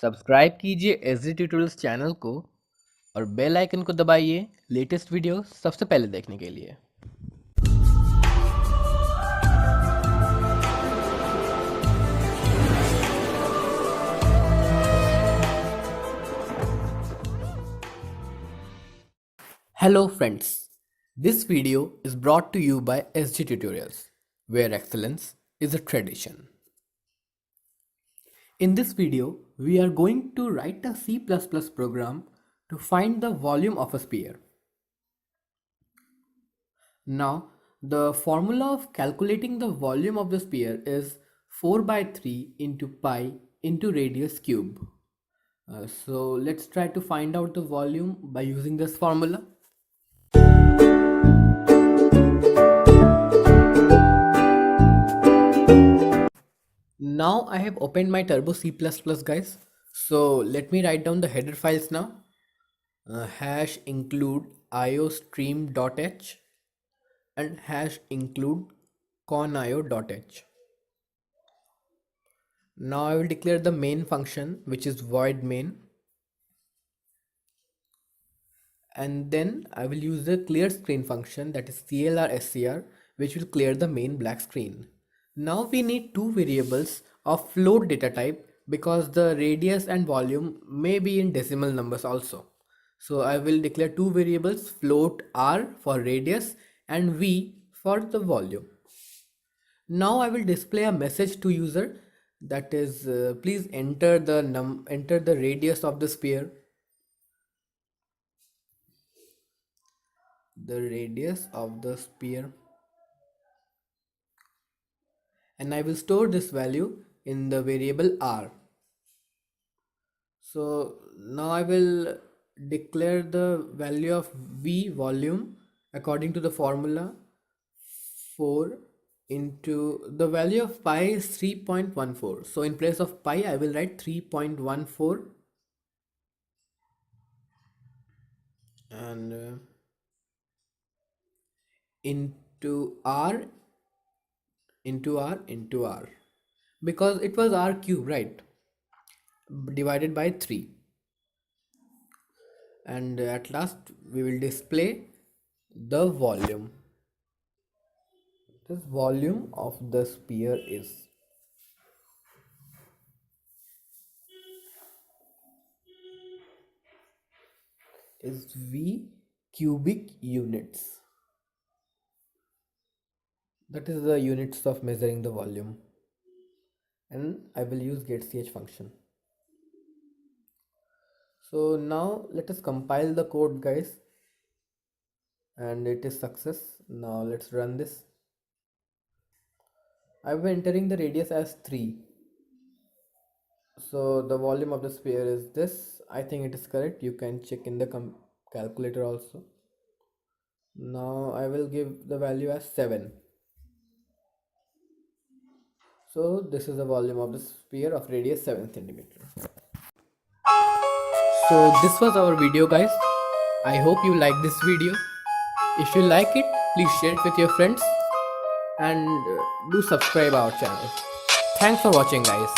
Subscribe कीजिए SD tutorials channel को और बेल आइकन को दबाइए लेटेस्ट वीडियो सबसे पहले देखने के लिए। Hello friends, this video is brought to you by SG Tutorials, where excellence is a tradition. In this video, we are going to write a C++ program to find the volume of a sphere. Now, the formula of calculating the volume of the sphere is 4 by 3 into pi into radius cube. So let's try to find out the volume by using this formula. Now I have opened my Turbo C++ guys. So let me write down the header files now. Hash include iostream.h and hash include conio.h. Now I will declare the main function, which is void main, and then I will use the clear screen function, that is clr_scr, which will clear the main black screen. Now we need two variables of float data type because the radius and volume may be in decimal numbers also. So I will declare two variables, float r for radius and v for the volume. Now I will display a message to user, that is please enter the radius of the sphere, and I will store this value in the variable r. So now I will declare the value of v, volume, according to the formula. 4 into the value of pi is 3.14. So in place of pi I will write 3.14 and into r because it was r cube, right, divided by 3, and at last we will display the volume. This volume of the sphere is v cubic units. That is the units of measuring the volume, and I will use getch function. So now let us compile the code guys, and it is success. Now let's run this. I'm entering the radius as 3. So the volume of the sphere is this. I think it is correct. You can check in the calculator also. Now I will give the value as 7. So this is the volume of the sphere of radius 7 centimeter. So this was our video guys. I hope you like this video. If you like it, please share it with your friends and do subscribe our channel. Thanks for watching guys.